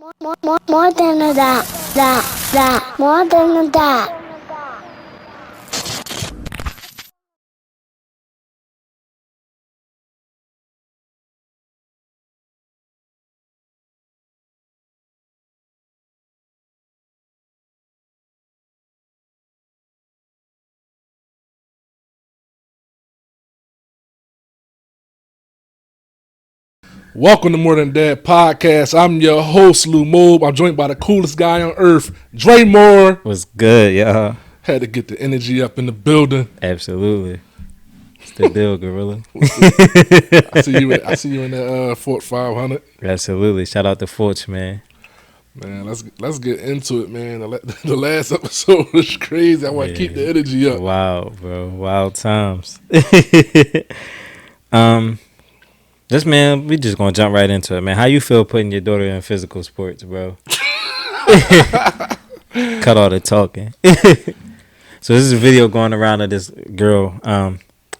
More than a more than a dot. Welcome to More Than Dad Podcast. I'm your host, Lou Mobe. I'm joined by the coolest guy on earth, Dre Moore. What's good, y'all? Had to get the energy up in the building. Absolutely. It's the deal, Gorilla. I see you in that Fort 500. Absolutely. Shout out to Forge, man. Man, let's get into it, man. The last episode was crazy. I want to keep the energy up. Wow, bro. Wild times. This man, we just gonna jump right into it, man. How you feel putting your daughter in physical sports, bro? Cut all the talking. So this is a video going around of this girl.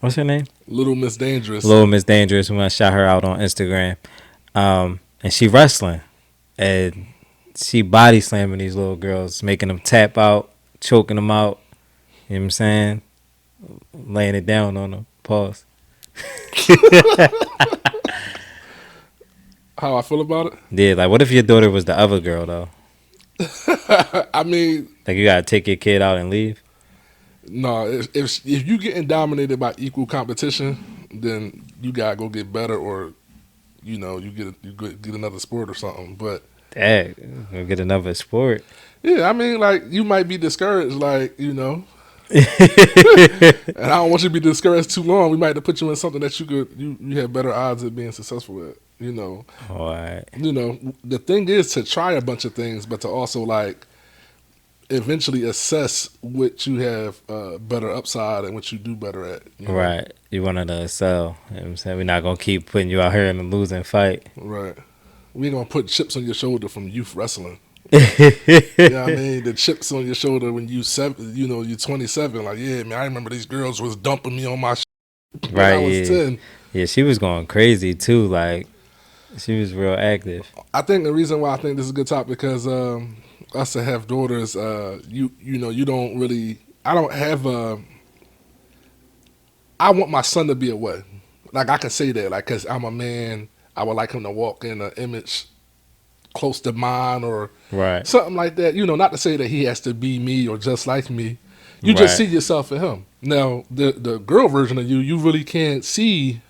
What's her name? Little Miss Dangerous. Little Miss Dangerous. When I shot her out on Instagram, and she wrestling, and she body slamming these little girls, making them tap out, choking them out. You know what I'm saying? Laying it down on them. Pause. How I feel about it? Yeah, like what if your daughter was the other girl though? I mean, like you gotta take your kid out and leave. No, if you getting dominated by equal competition, then you gotta go get better, or you get another sport or something. But go get another sport. Yeah, I mean, like you might be discouraged, like and I don't want you to be discouraged too long. We might have to put you in something that you have better odds of being successful at. All right. The thing is to try a bunch of things, but to also like eventually assess what you have better upside and what you do better at. Right. You wanted to excel. You know what I'm saying? We're not going to keep putting you out here in a losing fight. Right. We ain't going to put chips on your shoulder from youth wrestling. You know what I mean? The chips on your shoulder when you're 27. Like, yeah, man, I remember these girls was dumping me on my when right, I was 10. Yeah, she was going crazy too. Like, she was real active. I think the reason why I think this is a good topic because us to have daughters, you don't really. I don't have I want my son to be away. Like I can say that, like, cause I'm a man. I would like him to walk in an image close to mine or something like that. Not to say that he has to be me or just like me. You just see yourself in him. Now, the girl version of you really can't see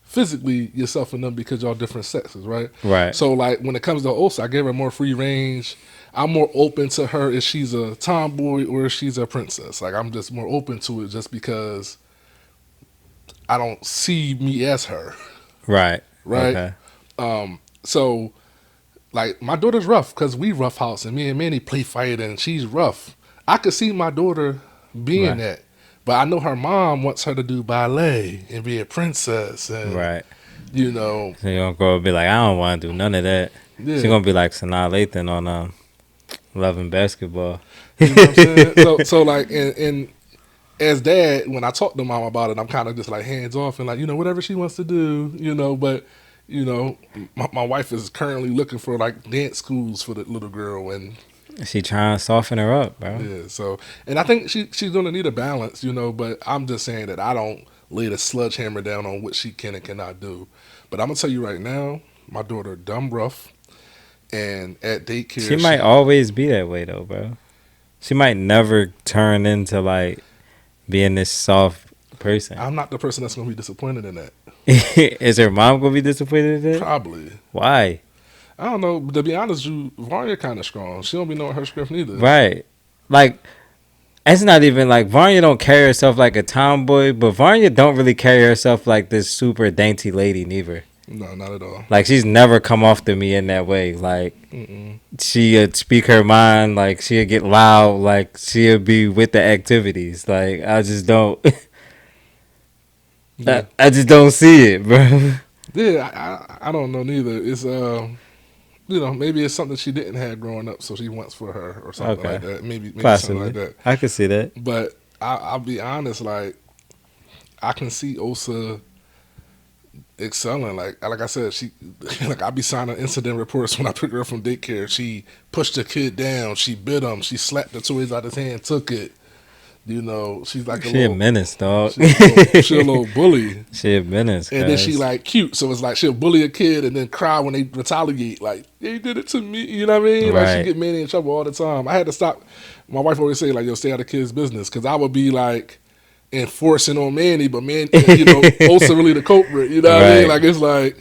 physically yourself in them because y'all different sexes, right? Right. So, like, when it comes to Osa, I gave her more free range. I'm more open to her if she's a tomboy or if she's a princess. Like, I'm just more open to it just because I don't see me as her. Right. Right? Okay. So, like, my daughter's rough because we rough house and me and Manny play fight and she's rough. I could see my daughter being that. But I know her mom wants her to do ballet and be a princess. And, So you're going to grow up and be like, I don't want to do none of that. Yeah. She's going to be like Sanaa Lathan on Love and Basketball. You know what I'm saying? So like, and as dad, when I talk to mom about it, I'm kind of just like hands off and like, whatever she wants to do, but, my wife is currently looking for like dance schools for the little girl and she trying to soften her up, bro. Yeah, so, and I think she's going to need a balance, but I'm just saying that I don't lay the sledgehammer down on what she can and cannot do. But I'm going to tell you right now, my daughter dumb rough, and at daycare... She might always be that way, though, bro. She might never turn into, like, being this soft person. I'm not the person that's going to be disappointed in that. Is her mom going to be disappointed in that? Probably. Why? I don't know. To be honest, Varya kind of strong. She don't be knowing her script neither. Right. Like, it's not even like Varya don't carry herself like a tomboy, but Varya don't really carry herself like this super dainty lady neither. No, not at all. Like, she's never come off to me in that way. Like, she'd speak her mind. Like, she'd get loud. Like, she'd be with the activities. Like, I just don't. I just don't see it, bro. Yeah, I don't know neither. It's maybe it's something she didn't have growing up, so she wants for her or something like that. Maybe something like that. I could see that. But I'll be honest, like I can see Osa excelling. Like I said, she like I be signing incident reports when I pick her up from daycare. She pushed the kid down. She bit him. She slapped the toys out his hand. Took it. You know, she's like She a menace, dog. She a little bully. She a menace, and then she like cute. So it's like she'll bully a kid and then cry when they retaliate. Like they did it to me. You know what I mean? Like she get Manny in trouble all the time. I had to stop. My wife always say like, "Yo, stay out of kids' business," because I would be like enforcing on Manny, but man, you know, also really the culprit. You know what I mean? Like it's like.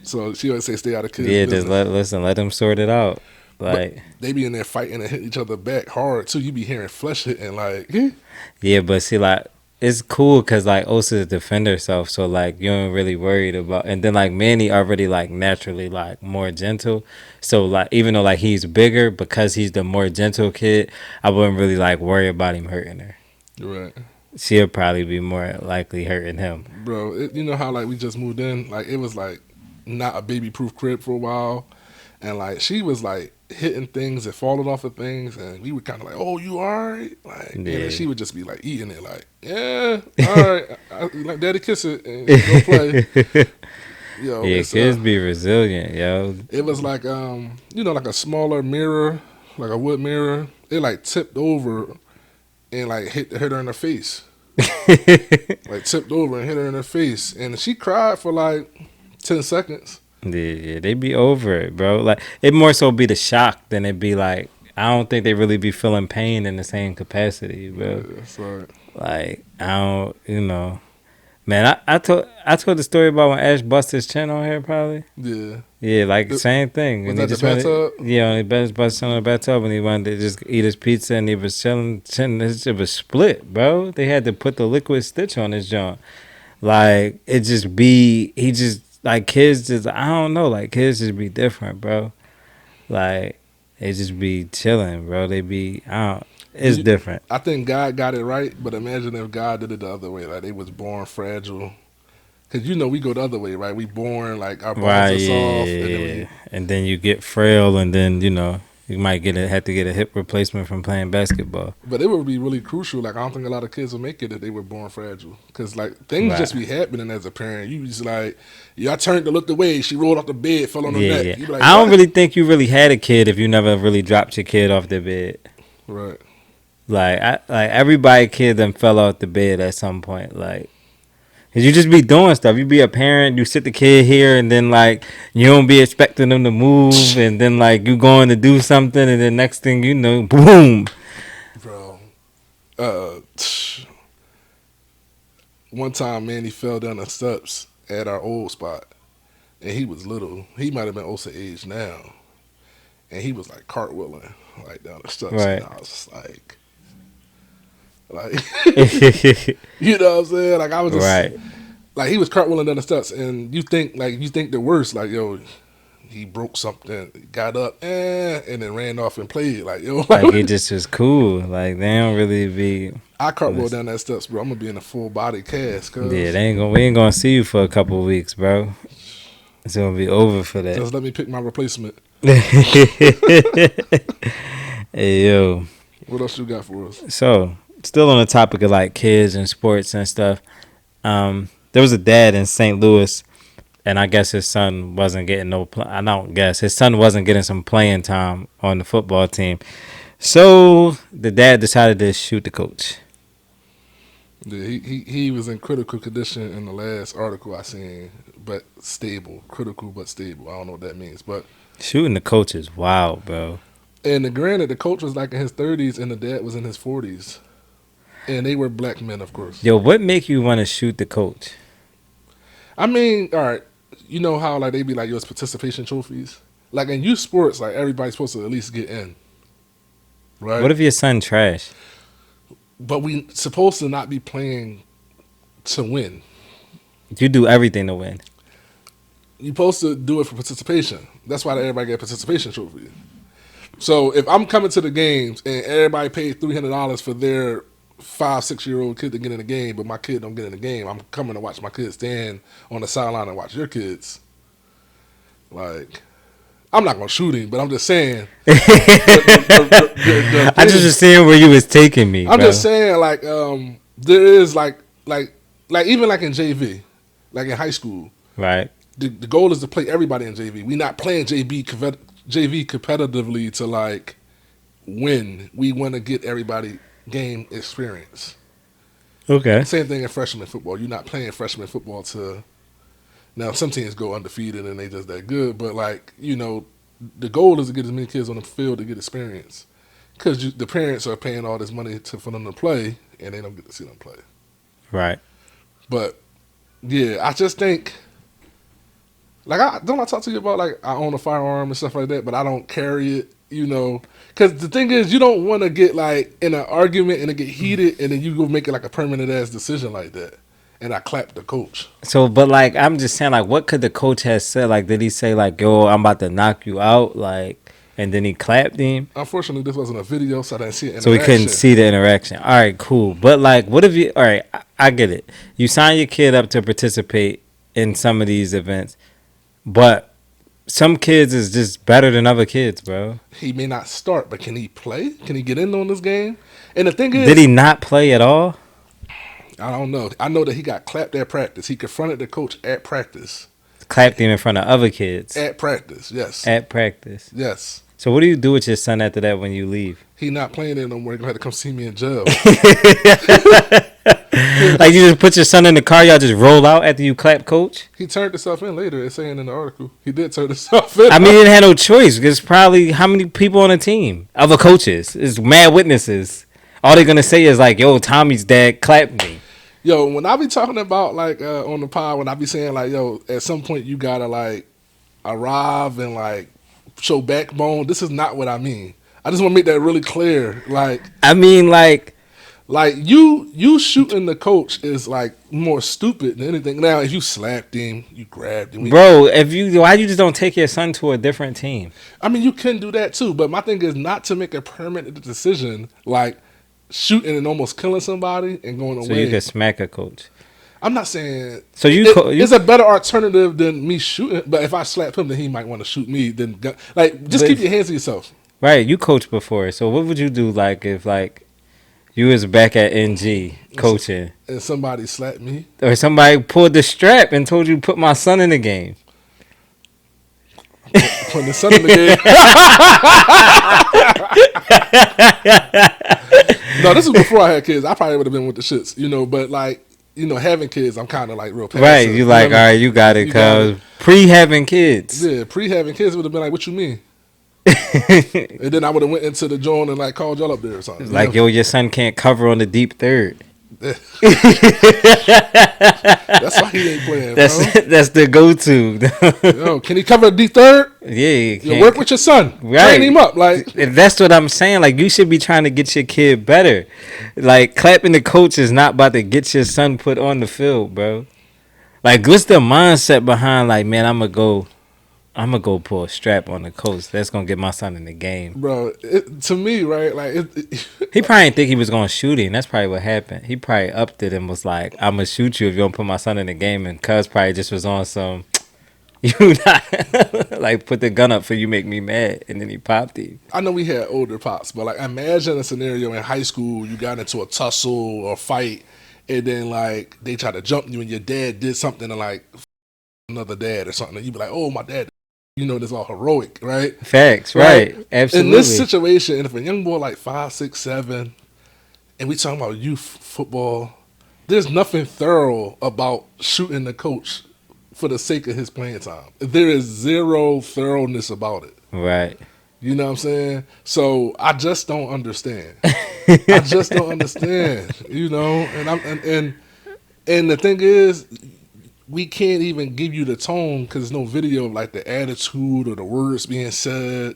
So she always say, "Stay out of kids." Yeah, business. just let them sort it out. Like but they be in there fighting and hitting each other back hard too. You be hearing flesh hitting like. Yeah, but see, like it's cool because like Osa defend herself, so like you ain't really worried about. And then like Manny already like naturally like more gentle, so like even though like he's bigger because he's the more gentle kid, I wouldn't really like worry about him hurting her. Right. She'll probably be more likely hurting him. Bro, you know how like we just moved in, like it was like not a baby proof crib for a while, and like she was like hitting things and falling off of things, and we were kind of like, "Oh, you alright?" Like, and then she would just be like eating it, like, "Yeah, all right, like Daddy kiss it and go play." Yo, yeah, kids be resilient, yo. It was like you know, like a smaller mirror, like a wood mirror. It like tipped over and like hit her in the face. Like tipped over and hit her in the face, and she cried for like 10 seconds. Yeah, they be over it, bro. Like it more so be the shock than it be like I don't think they really be feeling pain in the same capacity, bro. Yeah, that's right. Like I don't, you know, man. I told the story about when Ash busted his chin on here, probably. Yeah, like the same thing. Was that the bathtub? When he busted his chin on the bathtub, and he wanted to just eat his pizza, and he was chilling. It was split, bro. They had to put the liquid stitch on his jaw. Like it just be he just. Like, kids just, I don't know, like, kids just be different, bro. Like, they just be chilling, bro. They be, it's different. I think God got it right, but imagine if God did it the other way. Like, they was born fragile. Because, you know, we go the other way, right? We born, like, our bones are soft. And then you get frail, and then, you know, you might have to get a hip replacement from playing basketball. But it would be really crucial. Like, I don't think a lot of kids will make it if they were born fragile. Because, like, things just be happening as a parent. You just like, I turned to look away. She rolled off the bed, fell on her neck. Yeah. Like, I don't really think you really had a kid if you never really dropped your kid off the bed. Right. Like, everybody kid then fell off the bed at some point. Like, cause you just be doing stuff. You be a parent, you sit the kid here, and then like you don't be expecting them to move, and then like you going to do something, and then next thing you know, boom. Bro, one time Manny fell down the steps at our old spot, and he was little. He might have been Osa age now, and he was like cartwheeling like down the steps, right. And I was just like. You know what I'm saying? Like I was just right. Like he was cartwheeling down the steps, and you think the worst, like yo, he broke something, got up, and then ran off and played, like yo, like he just was cool. Like they don't really be. I cartwheel down that steps, bro. I'm gonna be in a full body cast. Cause yeah, we ain't gonna see you for a couple of weeks, bro. It's gonna be over for that. Just let me pick my replacement. Hey yo, what else you got for us? So. Still on the topic of like kids and sports and stuff. There was a dad in St. Louis, and I guess his son wasn't getting his son wasn't getting some playing time on the football team. So the dad decided to shoot the coach. Yeah, he was in critical condition in the last article I seen, but stable, critical but stable. I don't know what that means, but shooting the coach is wild, bro. And granted, the coach was like in his 30s, and the dad was in his 40s. And they were black men, of course. Yo, what make you want to shoot the coach? I mean, all right, you know how like they be like, yo, it's participation trophies? Like in youth sports, like everybody's supposed to at least get in, right? What if your son trash? But we supposed to not be playing to win. You do everything to win. You're supposed to do it for participation. That's why everybody get a participation trophy. So if I'm coming to the games and everybody paid $300 for their 5-6-year-old kid to get in the game, but my kid don't get in the game, I'm coming to watch my kids stand on the sideline and watch your kids. Like, I'm not gonna shoot him, but I'm just saying. I just was seeing where you was taking me. I'm just saying, like, there is like even like in JV, like in high school, Right. The goal is to play everybody in JV. We not playing JV competitively to like win. We want to get everybody game experience. Okay. Same thing in freshman football. You're not playing freshman football to. Now some teams go undefeated and they just that good, but like the goal is to get as many kids on the field to get experience, because the parents are paying all this money for them to play and they don't get to see them play. Right. But yeah, I just think. Like, I talk to you about, like, I own a firearm and stuff like that, but I don't carry it, Because the thing is, you don't want to get, like, in an argument and it get heated and then you go make it, like, a permanent-ass decision like that. And I clap the coach. So, but, like, I'm just saying, like, what could the coach have said? Like, did he say, like, yo, I'm about to knock you out? Like, and then he clapped him? Unfortunately, this wasn't a video, so I didn't see it. So we couldn't see the interaction. All right, cool. But, like, what if you, all right, I get it. You sign your kid up to participate in some of these events. But some kids is just better than other kids, bro. He may not start, but can he play? Can he get in on this game? And the thing is, did he not play at all? I don't know. I know that he got clapped at practice. He confronted the coach at practice. Clapped him in front of other kids. At practice, yes. At practice. Yes. So what do you do with your son after that when you leave? He not playing there no more. He's going to have to come see me in jail. Like, you just put your son in the car, y'all just roll out after you clap coach? He turned himself in later. It's saying in the article. He did turn himself in. I mean, he didn't have no choice. Because probably how many people on the team? Other coaches. It's mad witnesses. All they're going to say is like, yo, Tommy's dad clapped me. Yo, when I be talking about, like, on the pod, when I be saying, like, yo, at some point you got to, like, arrive and, like, show backbone, this is not what I mean. I just want to make that really clear. Like, I mean, like you shooting the coach is like more stupid than anything. Now, if you slapped him, you grabbed him, bro. Why you just don't take your son to a different team? I mean, you can do that too, but my thing is not to make a permanent decision like shooting and almost killing somebody and going away. So you could smack a coach. I'm not saying. So it's a better alternative than me shooting. But if I slap him, then he might want to shoot me. Then keep your hands to yourself. Right, you coached before, so what would you do like if like you was back at NG coaching and somebody slapped me, or somebody pulled the strap and told you put my son in the game? Putting the son in the game. No, this was before I had kids. I probably would have been with the shits, But like, having kids, I'm kind of like real passive. Right, you like, all right, you got it, cause pre-having kids. Yeah, pre-having kids would have been like, what you mean? And then I would have went into the joint and like called y'all up there or something. Like, yo, your son can't cover on the deep third. That's why he ain't playing, bro. That's the go-to. Yo, can he cover the deep third? Yeah, work with your son. Right. Train him up. Like, that's what I'm saying. Like, you should be trying to get your kid better. Like, clapping the coach is not about to get your son put on the field, bro. Like, what's the mindset behind? Like, man, I'm gonna go pull a strap on the coach. That's gonna get my son in the game, bro. To me, right? Like, he probably didn't think he was gonna shoot him. That's probably what happened. He probably upped it and was like, "I'm gonna shoot you if you don't put my son in the game." And Cuz probably just was on some, you not like put the gun up for you make me mad, and then he popped him. I know we had older pops, but like, imagine a scenario in high school: you got into a tussle or fight, and then like they try to jump you, and your dad did something to like another dad or something, and you be like, "Oh, my dad." It's all heroic, right? Facts, right? Absolutely. In this situation, if a young boy like 5, 6, 7, and we talking about youth football, there's nothing thorough about shooting the coach for the sake of his playing time. There is zero thoroughness about it. Right. You know what I'm saying? So I just don't understand. I just don't understand. And the thing is, we can't even give you the tone because there's no video of like the attitude or the words being said.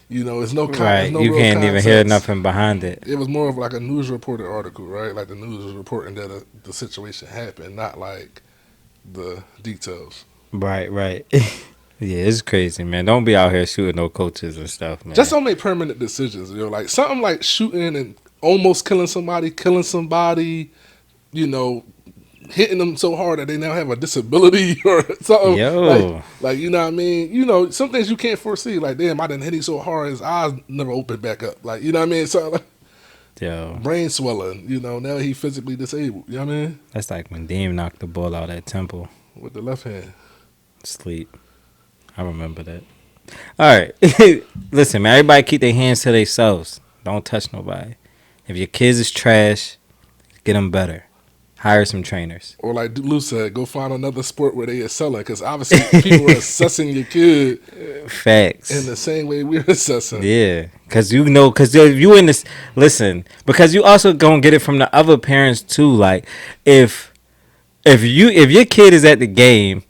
It's no right. No you real can't context. Even hear nothing behind it. It was more of like a news reporter article, right? Like the news was reporting that the situation happened, not like the details. Right. Yeah, it's crazy, man. Don't be out here shooting no coaches and stuff, man. Just don't make permanent decisions. Like something like shooting and almost killing somebody, hitting them so hard that they now have a disability or something. Yo. Like you know what I mean? Some things you can't foresee. Like, damn, I done hit him so hard his eyes never opened back up. Like, you know what I mean? So like, yo. Brain swelling, now he physically disabled. You know what I mean? That's like when Dame knocked the ball out at Temple. with the left hand. Sleep. I remember that. All right. Listen, man, everybody keep their hands to themselves. Don't touch nobody. If your kids is trash, get them better. Hire some trainers. Or like Lou said, go find another sport where they are selling, because obviously people are assessing your kid Facts. in the same way we're assessing. Yeah, because you in this. Listen, because you also gonna get it from the other parents too. Like if your kid is at the game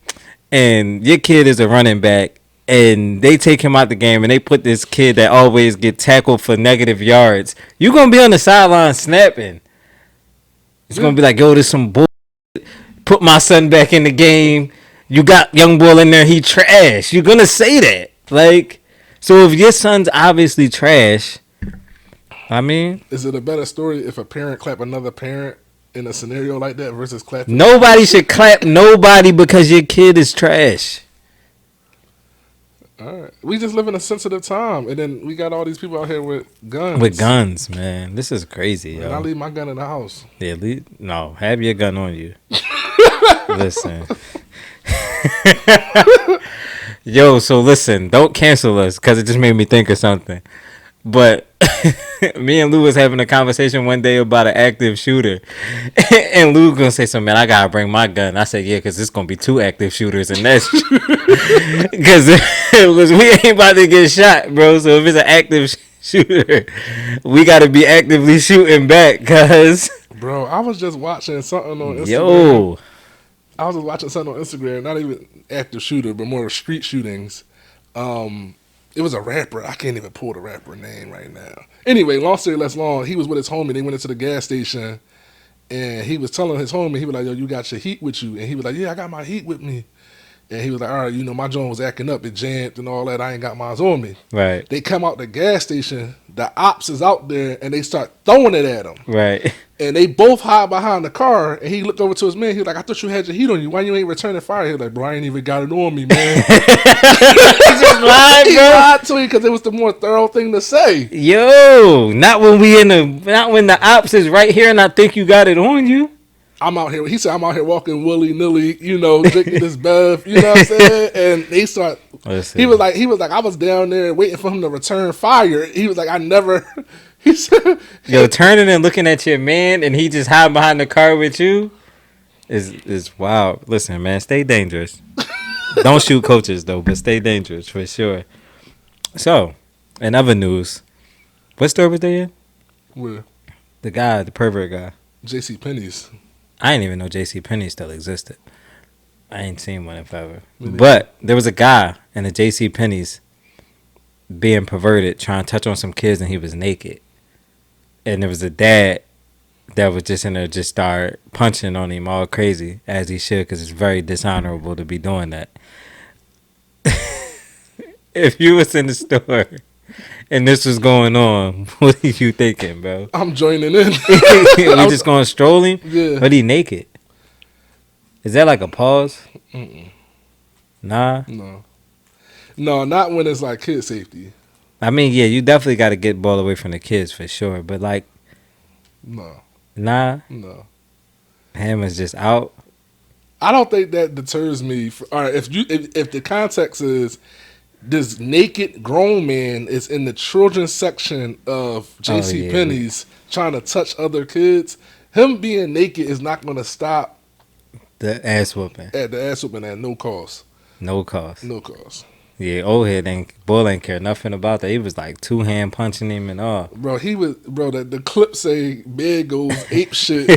and your kid is a running back and they take him out the game and they put this kid that always get tackled for negative yards, you gonna be on the sideline snapping. It's gonna be like, yo, this some bull. Put my son back in the game. You got young boy in there, he trash. You're gonna say that. Like, so if your son's obviously trash, I mean, is it a better story if a parent clap another parent in a scenario like that versus clapping? nobody should clap nobody because your kid is trash. All right. We just live in a sensitive time, and then we got all these people out here with guns. With guns, man. This is crazy, And I yo. leave my gun in the house. Yeah, no, have your gun on you. Listen. Yo, so listen, don't cancel us because it just made me think of something. But me and Lou was having a conversation one day about an active shooter. And Lou gonna say something, man, I gotta bring my gun. I said, yeah, because it's gonna be 2 active shooters, and that's because we ain't about to get shot, bro. So if it's an active shooter, we gotta be actively shooting back, cuz. Bro, I was just watching something on Instagram. Yo. I was just watching something on Instagram, not even active shooter, but more street shootings. It was a rapper. I can't even pull the rapper name right now. Anyway, long story less long, he was with his homie. They went into the gas station, and he was telling his homie, he was like, yo, you got your heat with you? And he was like, yeah, I got my heat with me. And he was like, all right, my joint was acting up. It jammed and all that. I ain't got mine on me. Right. They come out the gas station. The ops is out there, and they start throwing it at him. Right. And they both hide behind the car, and he looked over to his man. He was like, I thought you had your heat on you. Why you ain't returning fire? He was like, bro, I ain't even got it on me, man. He just lied, He bro. lied to me because it was the more thorough thing to say. Yo, not when the ops is right here and I think you got it on you. I'm out here. He said, I'm out here walking willy-nilly, drinking this bev, you know what I'm saying? And they start, he was like, I was down there waiting for him to return fire. He was like, I never, he said. Yo, turning and looking at your man and he just hiding behind the car with you is wild. Listen, man, stay dangerous. Don't shoot coaches, though, but stay dangerous for sure. So, in other news, what store was they in? Where? The pervert guy. J.C. Penney's. I didn't even know JCPenney still existed. I ain't seen one in forever. But there was a guy in the JCPenney's being perverted, trying to touch on some kids, and he was naked. And there was a dad that was just in there, just start punching on him all crazy, as he should, because it's very dishonorable to be doing that. If you was in the store and this was going on, what are you thinking, bro? I'm joining in. We just going strolling? Yeah. But he naked. Is that like a pause? Mm-mm. Nah. No, not when it's like kid safety. I mean, yeah, you definitely got to get ball away from the kids for sure. But like, No. nah. No. Hammer's just out. I don't think that deters me. All right, if the context is this naked grown man is in the children's section of J.C. Penney's trying to touch other kids, him being naked is not going to stop the ass whooping. At the ass whooping at no cost. No cost. No cost. Yeah, old head ain't care nothing about that. He was like 2-hand punching him and all. Bro, the clip say Bed goes ape shit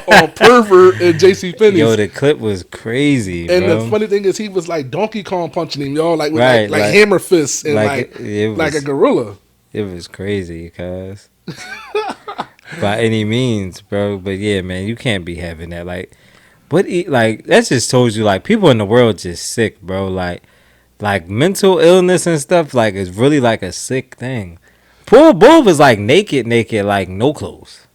on pervert at J.C. Penney's. Yo, the clip was crazy, and bro. the funny thing is he was like Donkey Kong punching him, y'all, like with right, like hammer fists and like a gorilla. It was crazy, cuz. By any means, bro. But yeah, man, you can't be having that. Like, that just told you, like, people in the world just sick, bro. Like mental illness and stuff, like, is really like a sick thing. Poor Bull was like naked, like no clothes,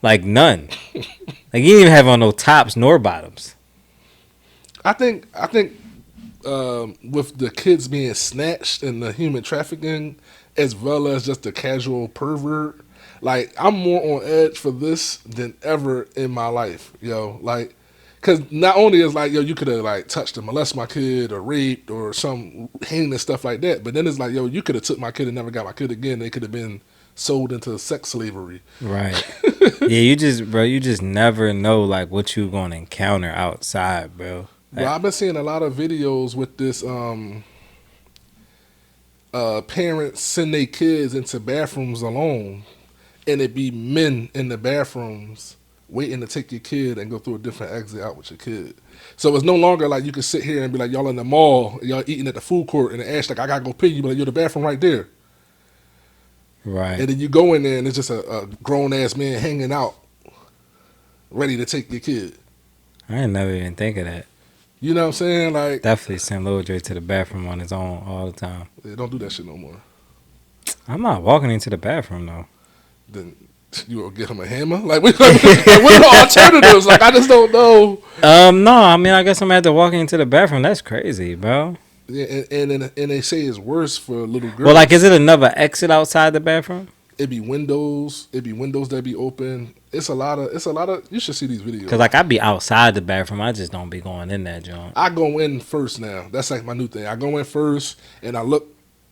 like none. Like he didn't even have on no tops nor bottoms. I think with the kids being snatched and the human trafficking, as well as just the casual pervert, like I'm more on edge for this than ever in my life, yo. Like, Because not only is like, yo, you could have like touched and molested my kid or raped or some heinous stuff like that, but then it's like, yo, you could have took my kid and never got my kid again. They could have been sold into sex slavery. Right. Yeah, you just never know like what you gonna encounter outside, bro. Well, I've been seeing a lot of videos with this parents send their kids into bathrooms alone, and it be men in the bathrooms waiting to take your kid and go through a different exit out with your kid. So it's no longer like you can sit here and be like, y'all in the mall, y'all eating at the food court, and Ash like, I gotta go pee. You be like, you're the bathroom right there. Right. And then you go in there and it's just a grown ass man hanging out, ready to take your kid. I ain't never even think of that. You know what I'm saying? Like, definitely send Lil Dre to the bathroom on his own all the time. Yeah, don't do that shit no more. I'm not walking into the bathroom though. Then you will get him a hammer? Like, what are the alternatives? Like, I just don't know. No, I mean, I guess I'm at to walking into the bathroom. That's crazy, bro. Yeah, and they say it's worse for little girls. Well, like, is it another exit outside the bathroom? It'd be windows that be open. It's a lot of. You should see these videos. Cause like I be outside the bathroom, I just don't be going in that joint. I go in first now. That's like my new thing. I go in first and I look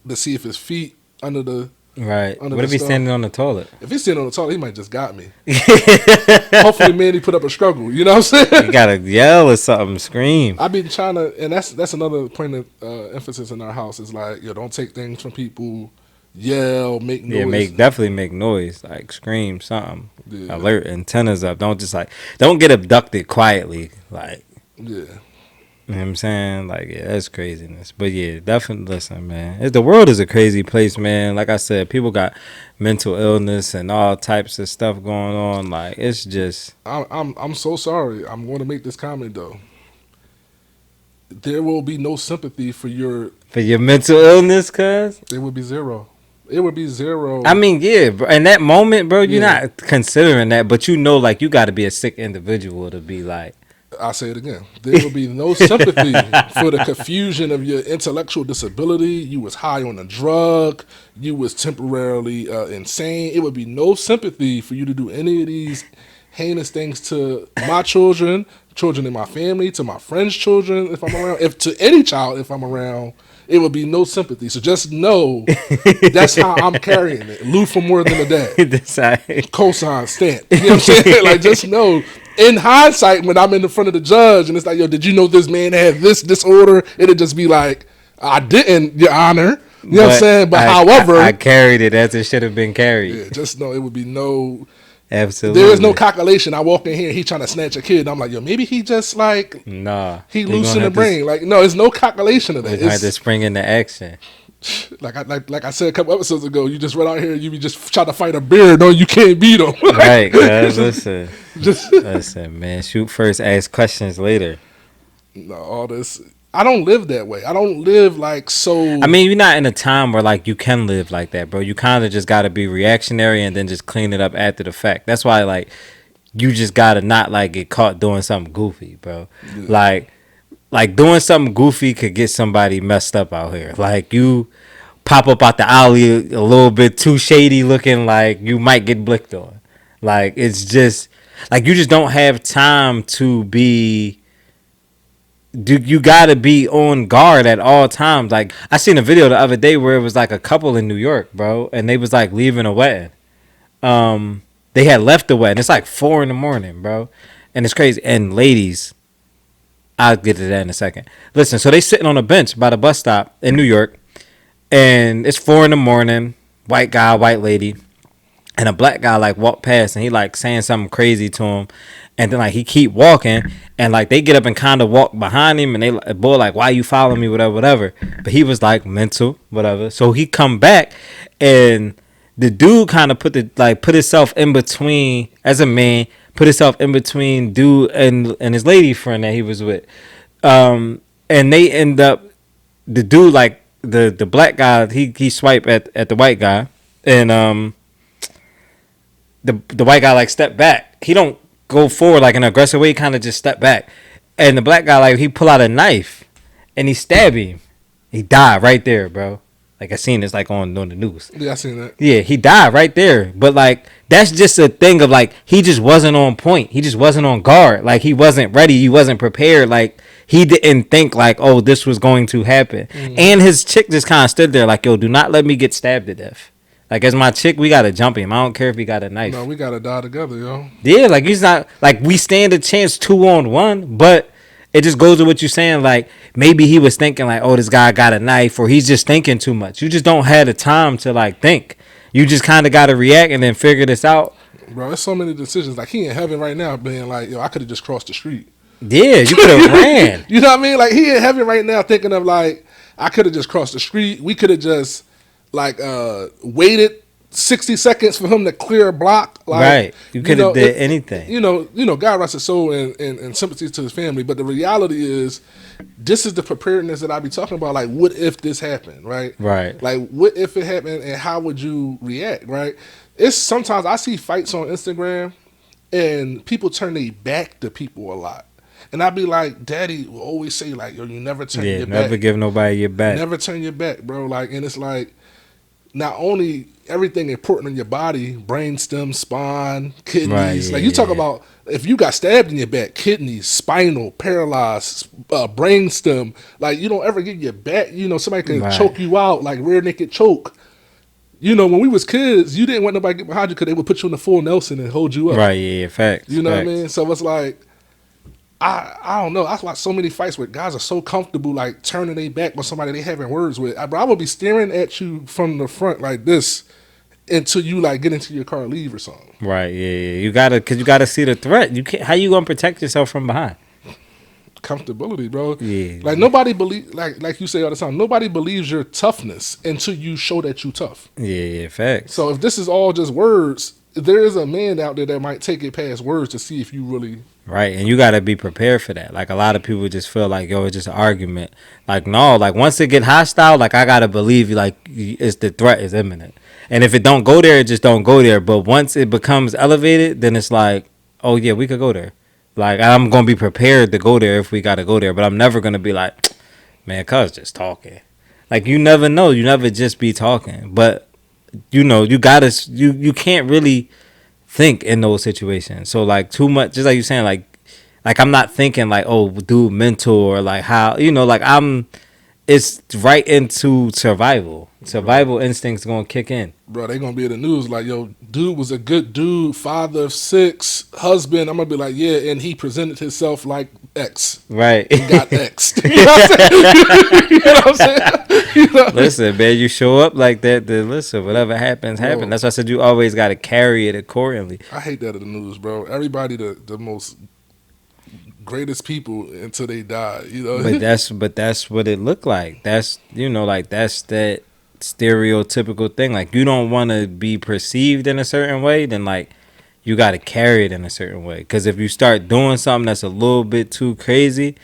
to see if his feet under the. Right. What if he's standing on the toilet? If he's standing on the toilet, he might just got me. Hopefully, man, he put up a struggle. You know what I'm saying? You gotta yell or something, scream. I be trying to, and that's another point of emphasis in our house is like, yo, don't take things from people. Yell, make noise. Yeah, definitely make noise, like scream, something. Yeah. Alert, antennas up. Don't get abducted quietly, like. Yeah. You know what I'm saying? Like, yeah, that's craziness. But yeah, definitely listen, man. The world is a crazy place, man. Like I said, people got mental illness and all types of stuff going on. Like, it's just. I'm so sorry. I'm going to make this comment though. There will be no sympathy for your mental illness, cuz. There would be zero. It would be zero. I mean, yeah, bro. In that moment, bro, you're not considering that, but you know, like, you got to be a sick individual to be like. I'll say it again. There will be no sympathy for the confusion of your intellectual disability. You was high on a drug. You was temporarily insane. It would be no sympathy for you to do any of these heinous things to my children in my family, to my friends' children if I'm around, if to any child if I'm around. It would be no sympathy. So just know that's how I'm carrying it. Lou for more than a dad. Cosign stamp. You know what I'm saying? Like, just know. In hindsight, when I'm in the front of the judge and it's like, yo, did you know this man had this disorder? It'd just be like, I didn't, Your Honor. You know what I'm saying? But however. I carried it as it should have been carried. Yeah, just know it would be no. Absolutely. There is no calculation. I walk in here, he trying to snatch a kid. And I'm like, yo, maybe he just like. Nah. He loose in the brain. Like, no, there's no calculation of that. It's had to spring into action. Like I said a couple episodes ago, you just run out here, you be just trying to fight a bear. No, you can't beat him. Right, guys. Listen, man. Shoot first, ask questions later. No, all this. I don't live that way. I don't live like so. I mean, you're not in a time where like you can live like that, bro. You kind of just got to be reactionary and then just clean it up after the fact. That's why like you just gotta not like get caught doing something goofy, bro. Yeah. Like doing something goofy could get somebody messed up out here. Like you pop up out the alley a little bit too shady looking, like you might get blicked on. Like it's just like you just don't have time to be. You gotta be on guard at all times. Like I seen a video the other day where it was like a couple in New York, bro, and they was like leaving a wedding. They had left the wedding. It's like 4 a.m, bro, and it's crazy. And ladies. I'll get to that in a second. Listen, so they sitting on a bench by the bus stop in New York, and it's 4 a.m, white guy, white lady, and a black guy like walked past, and he like saying something crazy to him, and then like he keep walking, and like they get up and kind of walk behind him, and they boy like, why you following me, whatever, but he was like mental, whatever. So he come back, and the dude kind of put himself in between as a man. Put himself in between dude and his lady friend that he was with. And they end up, the dude, like, the black guy, he swipe at the white guy. And the white guy, like, step back. He don't go forward like an aggressive way. He kind of just step back. And the black guy, like, he pull out a knife. And he stab him. He died right there, bro. Like I seen this like on the news. Yeah, I seen that. Yeah, he died right there. But like that's just a thing of like he just wasn't on point. He just wasn't on guard. Like he wasn't ready. He wasn't prepared. Like he didn't think like, oh, this was going to happen. And his chick just kind of stood there like, yo, do not let me get stabbed to death. Like as my chick, we gotta jump him. I don't care if he got a knife. No, we gotta die together, yo. Yeah, like he's not like we stand a chance 2-on-1, but it just goes to what you're saying. Like maybe he was thinking like, oh, this guy got a knife, or he's just thinking too much. You just don't have the time to like think. You just kind of gotta react and then figure this out. Bro, there's so many decisions. Like he in heaven right now, being like, yo, I could have just crossed the street. Yeah, you could have ran. You know what I mean? Like he in heaven right now, thinking of like, I could have just crossed the street. We could have just like waited 60 seconds for him to clear a block. Like, Right. You could have did anything. You know, God rests his soul and sympathies to his family. But the reality is, this is the preparedness that I be talking about. Like, what if this happened, right? Right. Like, what if it happened, and how would you react, right? It's sometimes I see fights on Instagram, and people turn their back to people a lot. And I'd be like, Daddy will always say, like, yo, you never turn your back. Never give nobody your back. Never turn your back, bro. Like, and it's like, not only everything important in your body, brain stem, spine, kidneys. Right, yeah, like you talk about, if you got stabbed in your back, kidneys, spinal, paralyzed, brain stem. Like you don't ever get your back. You know, somebody can choke you out, like rear naked choke. You know, when we was kids, you didn't want nobody to get behind you because they would put you in the full Nelson and hold you up. Right, yeah, facts. You know facts. what I mean? So it's like, I don't know. That's why so many fights where guys are so comfortable, like turning their back on somebody they having words with. I would be staring at you from the front like this until you like get into your car and leave or something. Right, yeah. You gotta see the threat. You can't. How you gonna protect yourself from behind? Comfortability, bro. Yeah. Like nobody believe, like you say all the time. Nobody believes your toughness until you show that you tough. Yeah, facts. So if this is all just words, there is a man out there that might take it past words to see if you really. Right, and you got to be prepared for that. Like, a lot of people just feel like, yo, it's just an argument. Like, no, like, once it get hostile, like, I got to believe, like, it's the threat is imminent. And if it don't go there, it just don't go there. But once it becomes elevated, then it's like, oh, yeah, we could go there. Like, I'm going to be prepared to go there if we got to go there. But I'm never going to be like, man, cuz just talking. Like, you never know. You never just be talking. But, you know, you got to, you can't really think in those situations. So like too much, just like you saying, like I'm not thinking like, oh, dude, mental or like how, you know, like it's right into survival. Survival instincts gonna kick in. Bro, they gonna be in the news like, yo, dude was a good dude, father of 6, husband. I'm gonna be like, yeah, and he presented himself like X. Right. He got X'd. You know what I'm saying? You know what I'm saying? You know? Listen, man, you show up like that, then listen, whatever happens, happen. Bro. That's why I said you always gotta carry it accordingly. I hate that in the news, bro. Everybody the most greatest people until they die, you know. But that's what it looked like. That's, you know, like that's that stereotypical thing. Like you don't want to be perceived in a certain way, then like you got to carry it in a certain way. Because if you start doing something that's a little bit too crazy,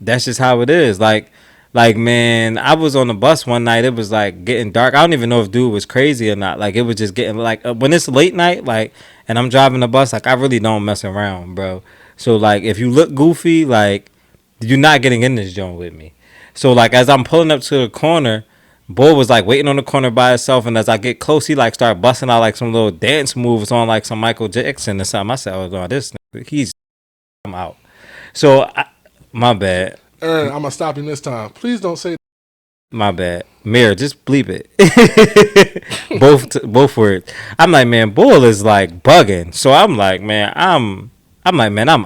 that's just how it is. Like man, I was on the bus one night. It was like getting dark. I don't even know if dude was crazy or not. Like it was just getting like when it's late night, like, and I'm driving the bus, like I really don't mess around, bro. So like if you look goofy, like you're not getting in this joint with me. So like as I'm pulling up to the corner, boy was like waiting on the corner by himself, and as I get close, he like start busting out like some little dance moves on like some Michael Jackson or something. I said, oh no, this I'm out. So my bad. Aaron, I'm gonna stop him this time. Please don't say. My bad. Mayor, just bleep it. both words. I'm like, man, Bull is like bugging. So I'm like, man, I'm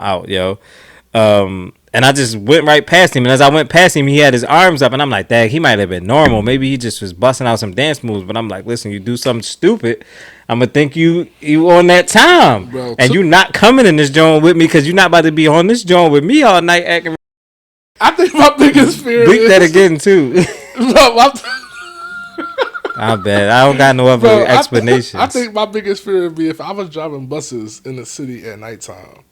out, yo. And I just went right past him. And as I went past him, he had his arms up. And I'm like, dang, he might have been normal. Maybe he just was busting out some dance moves. But I'm like, listen, you do something stupid, I'm going to think you on that time. Bro, and you not coming in this joint with me because you're not about to be on this joint with me all night acting. I think my biggest fear Bleep is that again, too. Bro, I'm bad. I don't got no other explanations. I think my biggest fear would be if I was driving buses in the city at nighttime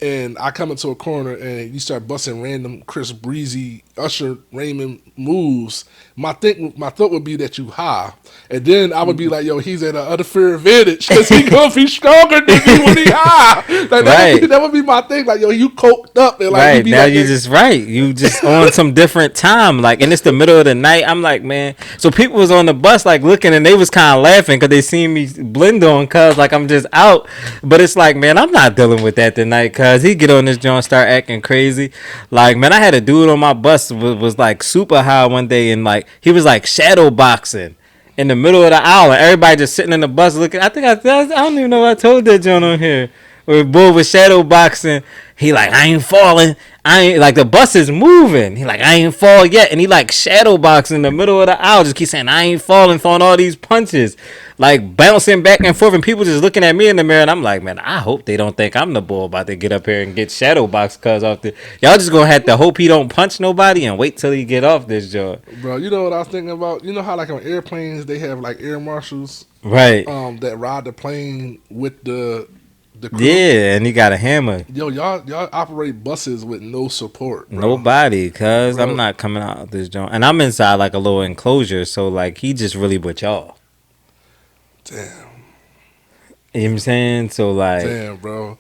and I come into a corner and you start busting random Chris Breezy, Usher, Raymond moves, my thought would be that you high, and then I would be like, yo, he's at an unfair advantage because he gonna be stronger than me when he high. Like that would be my thing. Like, yo, you coked up and like right you be now like you just you just on some different time, like, and it's the middle of the night. I'm like, man, so people was on the bus like looking and they was kind of laughing because they seen me blend on, cause like I'm just out, but it's like, man, I'm not dealing with that tonight, cause he get on this joint, start acting crazy. Like, man, I had a dude on my bus was like super high one day, and like he was like shadow boxing in the middle of the aisle, and everybody just sitting in the bus looking. I don't even know what I told that joint on here. Where boy was shadow boxing, he like, I ain't falling. I ain't, like, the bus is moving. He like, I ain't fall yet, and he like shadow boxing in the middle of the aisle, just keep saying, I ain't falling, throwing all these punches, like bouncing back and forth, and people just looking at me in the mirror, and I'm like, man, I hope they don't think I'm the bull about to get up here and get shadow boxed, cause off the y'all just gonna have to hope he don't punch nobody and wait till he get off this joint. Bro, you know what I was thinking about? You know how like on airplanes they have like air marshals, Right? that ride the plane with the crew? Yeah, and he got a hammer. Yo, y'all operate buses with no support, bro. Nobody, cuz Bro. I'm not coming out of this joint. And I'm inside like a little enclosure, so like he just really with y'all. Damn. You know what I'm saying? So like, Damn, bro.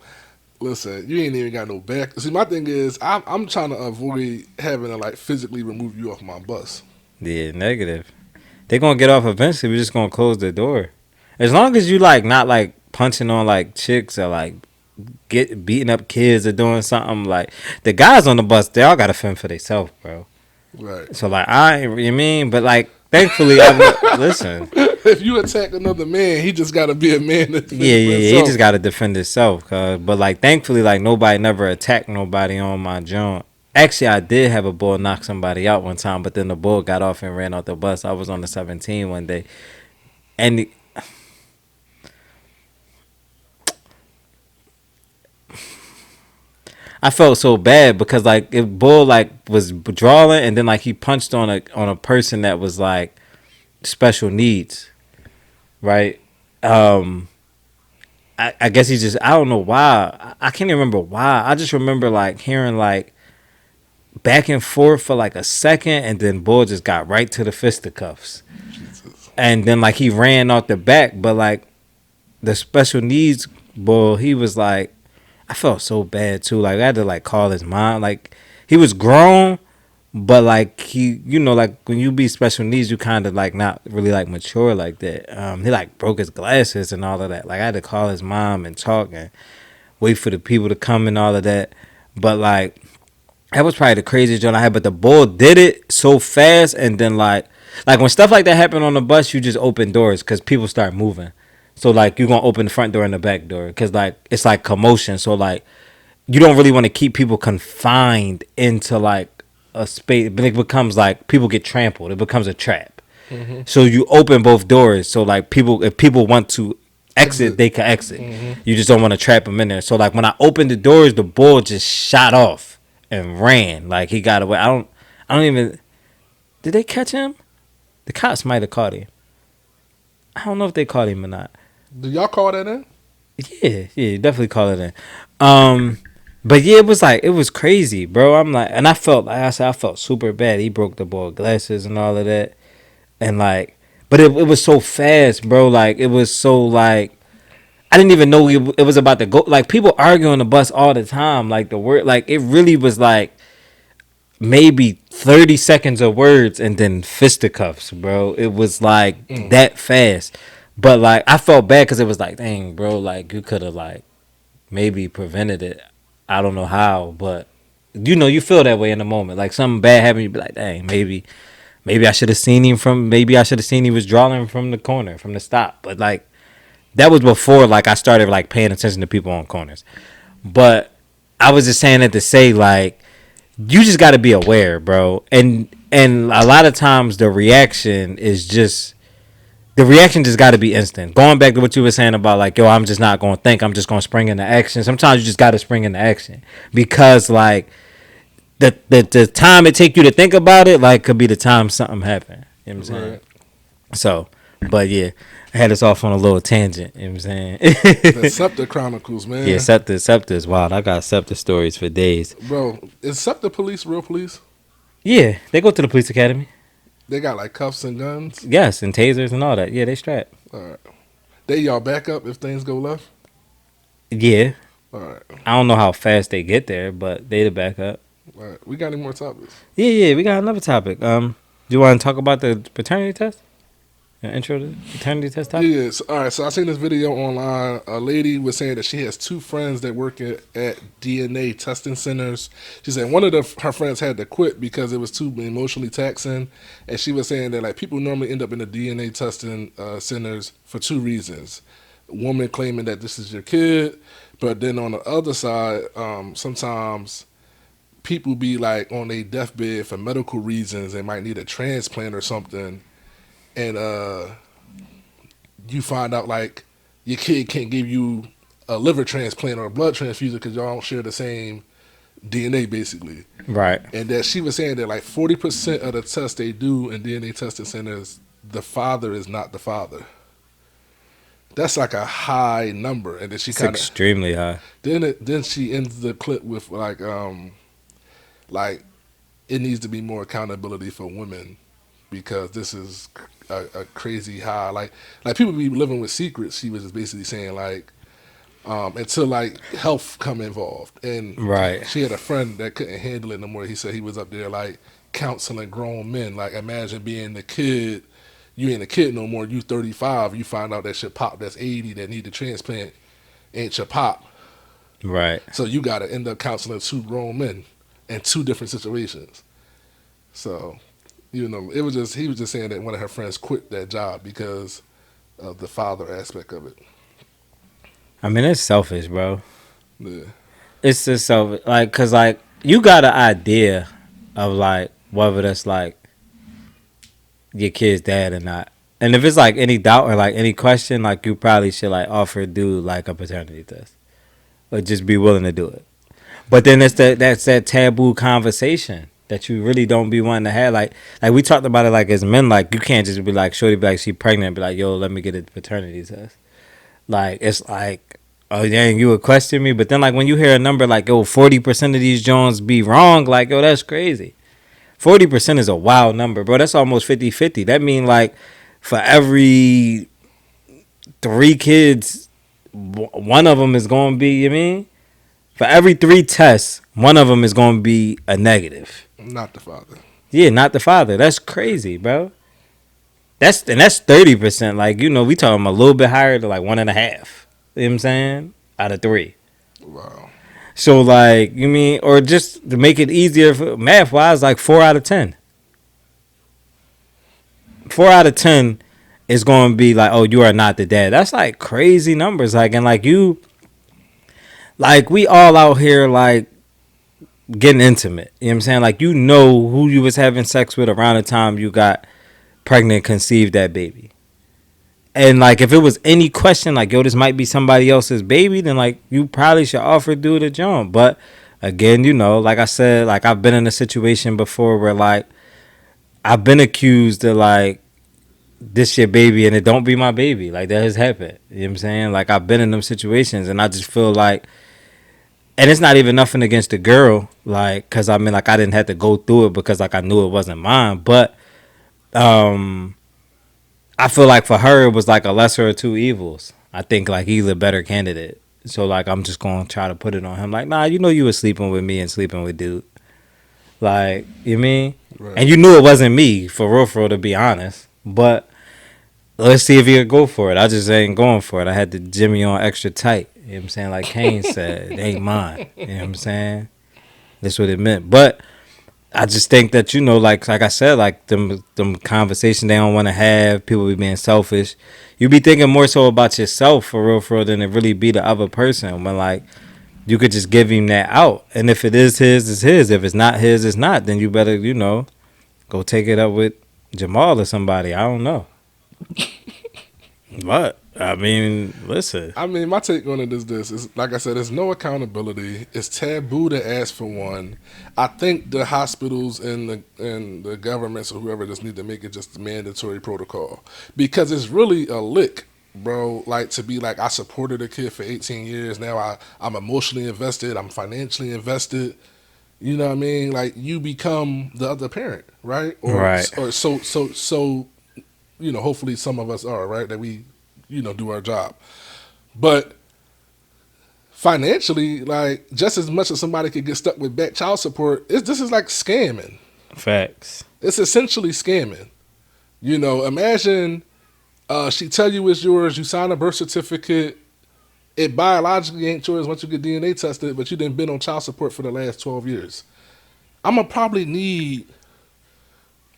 Listen, you ain't even got no back. See, my thing is, I'm trying to avoid having to like physically remove you off my bus. yeah, negative. They gonna get off eventually. We're just gonna close the door. As long as you like not like punching on like chicks or like get beating up kids or doing something, like the guys on the bus, they all gotta fend for themselves, bro. Right. So like you mean, but like thankfully, listen. If you attack another man, he just gotta be a man. Yeah. He just gotta defend himself, but like thankfully, like nobody never attacked nobody on my joint. Actually, I did have a bull knock somebody out one time, but then the bull got off and ran out the bus. I was on the 17 one day, and I felt so bad because like if bull like was drawing and then like he punched on a person that was like special needs, right? I guess he just, I don't know why. I can't even remember why. I just remember like hearing like back and forth for like a second, and then bull just got right to the fisticuffs. Jesus. And then like he ran off the back, but like the special needs bull, he was like, I felt so bad too. Like I had to like call his mom. Like he was grown, but like he, you know, like when you be special needs, you kind of like not really like mature like that. He like broke his glasses and all of that. Like I had to call his mom and talk and wait for the people to come and all of that. But like that was probably the craziest joint I had. But the bull did it so fast, and then like when stuff like that happened on the bus, you just open doors because people start moving. So like you're gonna open the front door and the back door because like it's like commotion. So like you don't really want to keep people confined into like a space, but it becomes like people get trampled. It becomes a trap. Mm-hmm. So you open both doors. So like if people want to exit, they can exit. Mm-hmm. You just don't want to trap them in there. So like when I opened the doors, the bull just shot off and ran. Like he got away. I don't even. Did they catch him? The cops might have caught him. I don't know if they caught him or not. Do y'all call that in? Yeah, definitely call it in. But yeah, it was crazy, bro. I'm like, and I felt, like I said, I felt super bad. He broke the boy glasses and all of that, and like, but it was so fast, bro. Like it was so like, I didn't even know it was about to go. Like people argue on the bus all the time. Like the word, like it really was like maybe 30 seconds of words and then fisticuffs, bro. It was like that fast. But like I felt bad because it was like, dang, bro, like you could have like maybe prevented it. I don't know how, but you know, you feel that way in the moment. Like something bad happened, you be like, dang, maybe I should have seen him maybe I should have seen he was drawing from the corner, from the stop. But like that was before like I started like paying attention to people on corners. But I was just saying that to say like you just got to be aware, bro. And a lot of times the reaction just got to be instant. Going back to what you were saying about like, yo, I'm just not going to think. I'm just going to spring into action. Sometimes you just got to spring into action because like the time it take you to think about it, like could be the time something happened. You know what I'm saying? Right. So, But yeah, I had us off on a little tangent. You know what I'm saying? The SEPTA Chronicles, man. Yeah, SEPTA is wild. I got SEPTA stories for days. Bro, is SEPTA police real police? Yeah, they go to the police academy. They got like cuffs and guns? Yes, and tasers and all that. Yeah, they strapped. All right. They y'all back up if things go left? Yeah. All right. I don't know how fast they get there, but they the backup. All right. We got any more topics? Yeah, we got another topic. Do you want to talk about the paternity test? Intro to the paternity test topic? Yes. All right. So I seen this video online. A lady was saying that she has two friends that work at DNA testing centers. She said one of her friends had to quit because it was too emotionally taxing, and she was saying that like people normally end up in the DNA testing centers for two reasons: woman claiming that this is your kid, but then on the other side, sometimes people be like on their deathbed for medical reasons. They might need a transplant or something. And you find out like your kid can't give you a liver transplant or a blood transfusion because y'all don't share the same DNA, basically. Right. And that she was saying that like 40% of the tests they do in DNA testing centers, the father is not the father. That's like a high number, and then she kind of extremely high. Then she ends the clip with like it needs to be more accountability for women because this is a crazy high. Like people be living with secrets. She was just basically saying like until like health come involved, and right. She had a friend that couldn't handle it no more. He said he was up there like counseling grown men. Like imagine being the kid. You ain't a kid no more. You 35. You find out that your pop that's 80 that need the transplant ain't your pop. Right. So you got to end up counseling two grown men in two different situations. So, he was just saying that one of her friends quit that job because of the father aspect of it. I mean, it's selfish, bro. Yeah. It's just selfish. Like, cause like you got an idea of like whether that's like your kid's dad or not. And if it's like any doubt or like any question, like you probably should like offer do like a paternity test. Or just be willing to do it. But then that's that taboo conversation that you really don't be wanting to have. Like we talked about it like as men, like you can't just be like shorty be like she pregnant and be like, yo, let me get a paternity test. Like it's like, oh dang, you would question me. But then like when you hear a number like, yo, 40% of these Jones be wrong, like, yo, that's crazy. 40% is a wild number, bro. That's almost 50-50. That mean like for every 3 kids, one of them is going to be, you mean? For every 3 tests, one of them is going to be a negative. Not the father. Yeah, not the father. That's crazy, bro. That's 30%. Like, we talking a little bit higher to like 1.5. You know what I'm saying? Out of 3. Wow. So like, you mean, or just to make it easier for math wise, like 4 out of 10. 4 out of 10 is going to be like, oh, you are not the dad. That's like crazy numbers. Like, and like you, like we all out here like getting intimate. You know what I'm saying? Like, who you was having sex with around the time you got pregnant, conceived that baby. And like, if it was any question, like, yo, this might be somebody else's baby, then like, you probably should offer dude a jump. But again, like I said, like I've been in a situation before where like I've been accused of like, this your baby and it don't be my baby. Like that has happened. You know what I'm saying? Like I've been in them situations and I just feel like, and it's not even nothing against the girl, like, cause I mean like I didn't have to go through it because like I knew it wasn't mine. But I feel like for her, it was like a lesser of two evils. I think like he's a better candidate. So like I'm just going to try to put it on him. Like, nah, you were sleeping with me and sleeping with dude. Like, you mean? Right. And you knew it wasn't me, for real, to be honest. But let's see if he'll go for it. I just ain't going for it. I had the Jimmy on extra tight. You know what I'm saying? Like Kane said, it ain't mine. You know what I'm saying? That's what it meant. But I just think that, like I said, like them conversations they don't want to have, people be being selfish. You be thinking more so about yourself for real than it really be the other person. When like you could just give him that out. And if it is his, it's his. If it's not his, it's not. Then you better, go take it up with Jamal or somebody. I don't know. What? I mean, listen. I mean, my take on it is this: is like I said, there's no accountability. It's taboo to ask for one. I think the hospitals and the governments or whoever just need to make it just a mandatory protocol because it's really a lick, bro. Like to be like, I supported a kid for 18 years. Now I'm emotionally invested. I'm financially invested. You know what I mean? Like you become the other parent, right? Or so. You know, hopefully some of us are right that we, do our job. But financially, like just as much as somebody could get stuck with back child support, this is like scamming. Facts. It's essentially scamming. Imagine she tell you it's yours, you sign a birth certificate, it biologically ain't yours once you get DNA tested, but you done been on child support for the last 12 years. I'm gonna probably need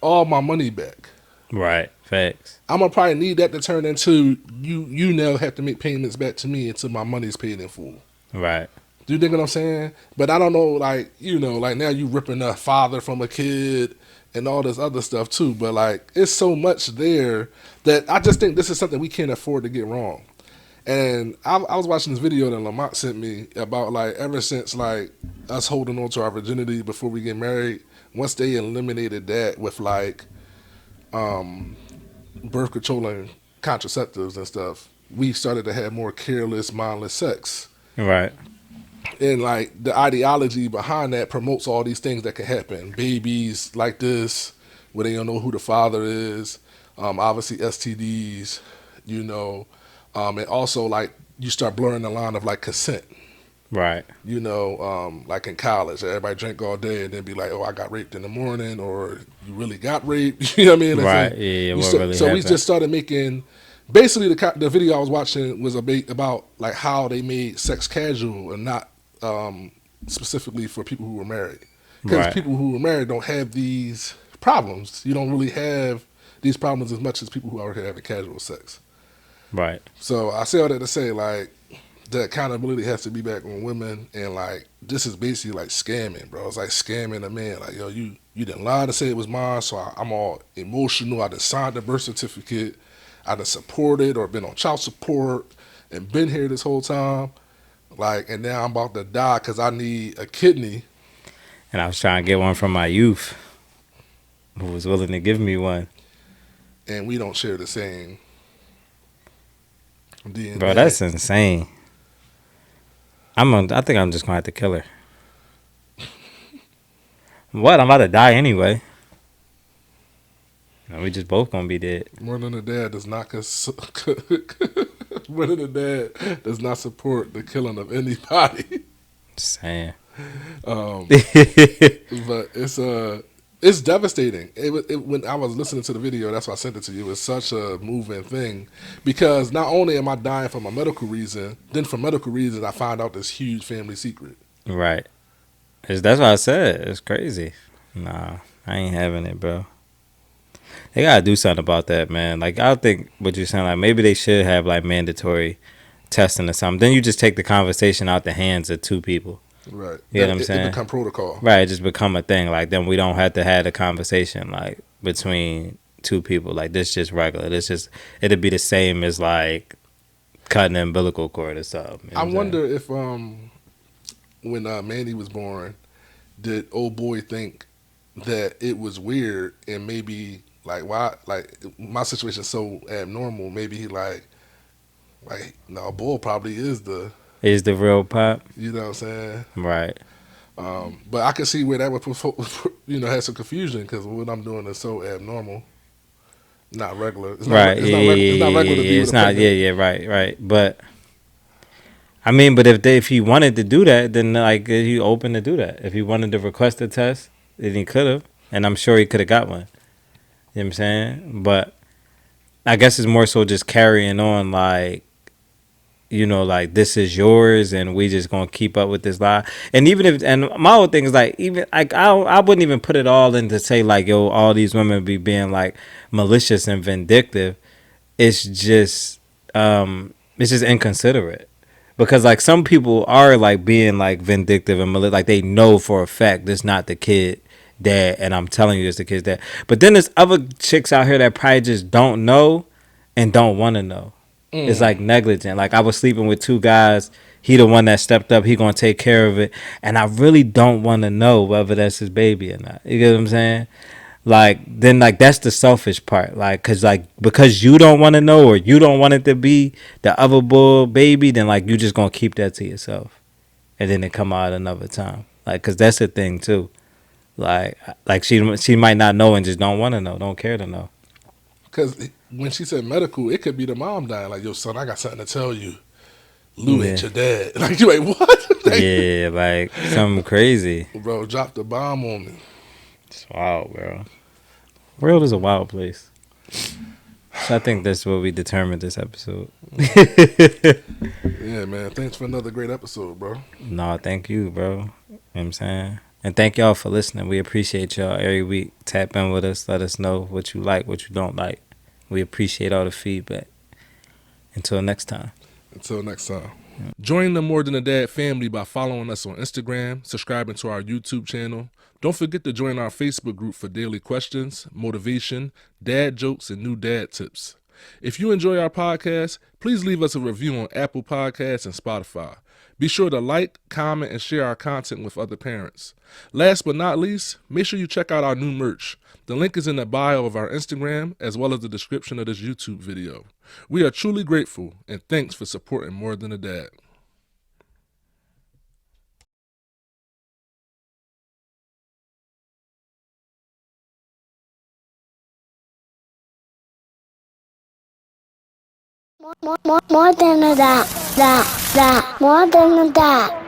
all my money back. Right. Facts. I'm gonna probably need that to turn into you now have to make payments back to me until my money's paid in full. Right. Do you think what I'm saying? But I don't know, like now you ripping a father from a kid and all this other stuff too. But like it's so much there that I just think this is something we can't afford to get wrong. And I was watching this video that Lamont sent me about like ever since like us holding on to our virginity before we get married, once they eliminated that with like birth control and contraceptives and stuff, we started to have more careless, mindless sex. Right. And like the ideology behind that promotes all these things that can happen. Babies like this, where they don't know who the father is. Obviously STDs, and also like you start blurring the line of like consent. Right. Like in college, everybody drink all day and then be like, "Oh, I got raped in the morning," or "You really got raped." You know what I mean? Right. Yeah. What really so we happened? just started making. Basically, the video I was watching was about like how they made sex casual and not specifically for people who were married. Because people who were married don't have these problems. You don't really have these problems as much as people who are having casual sex. Right. So I say all that to say, like, the accountability has to be back on women, and like this is basically like scamming, bro. It's like scamming a man. Like, yo, you didn't lie to say it was mine, so I'm all emotional. I just signed the birth certificate. I done supported or been on child support and been here this whole time. Like, and now I'm about to die because I need a kidney. And I was trying to get one from my youth who was willing to give me one. And we don't share the same DNA. Bro, that's insane. I think I'm just going to have to kill her. What? I'm about to die anyway. We just both going to be dead. More than a dad does not more than a dad does not support the killing of anybody. Just saying. But it's devastating. When I was listening to the video, that's why I sent it to you. It's such a moving thing because not only am I dying for my medical reason, then for medical reasons I find out this huge family secret. Right. That's what I said. It's crazy. Nah, I ain't having it, bro. They gotta do something about that, man. Like, I think what you're saying, like, maybe they should have, like, mandatory testing or something. Then you just take the conversation out the hands of two people. Right. You know what I'm saying? It become protocol. Right, it just become a thing. Like, then we don't have to have a conversation, like, between two people. Like, this just regular. It'd be the same as, like, cutting the umbilical cord or something. You know I wonder if, when Mandy was born, did old boy think that it was weird and maybe... Like, why? Like, my situation's so abnormal. Maybe he like, no, bull probably is the real pop. You know what I'm saying? Right. But I can see where that would, have some confusion because what I'm doing is so abnormal, not regular. It's not, right. It's not regular to be with a pregnant. Right. But I mean, but if he wanted to do that, then like he open to do that. If he wanted to request a test, then he could have, and I'm sure he could have got one. You know what I'm saying? But I guess it's more so just carrying on like, like this is yours and we just gonna keep up with this lie. And and my whole thing is like, even like I wouldn't even put it all in to say like, yo, all these women be being like malicious and vindictive. It's just inconsiderate. Because like some people are like being like vindictive and malicious, like they know for a fact this not the kid dad, and I'm telling you it's the kid's dad. But then there's other chicks out here that probably just don't know and don't want to know. It's like negligent. Like I was sleeping with 2 guys. He the one that stepped up. He gonna take care of it. And I really don't want to know whether that's his baby or not. You get what I'm saying? Like then like that's the selfish part. Like because you don't want to know or you don't want it to be the other bull baby, then like you just gonna keep that to yourself, and then it come out another time. Like cause that's the thing too. Like she might not know and just don't want to know, don't care to know. Because when she said medical, it could be the mom dying. Like, yo, son, I got something to tell you. Lou ain't your dad. Like, you like, what? Like, yeah, like something crazy. Bro, drop the bomb on me. It's wild, bro. World is a wild place. So I think that's what we determined this episode. Yeah, man. Thanks for another great episode, bro. No, thank you, bro. You know what I'm saying? And thank y'all for listening. We appreciate y'all every week. Tap in with us. Let us know what you like, what you don't like. We appreciate all the feedback. Until next time. Join the More Than a Dad family by following us on Instagram, subscribing to our YouTube channel. Don't forget to join our Facebook group for daily questions, motivation, dad jokes, and new dad tips. If you enjoy our podcast, please leave us a review on Apple Podcasts and Spotify. Be sure to like, comment, and share our content with other parents. Last but not least, make sure you check out our new merch. The link is in the bio of our Instagram as well as the description of this YouTube video. We are truly grateful and thanks for supporting More Than a Dad. More than a dad. More than a dad.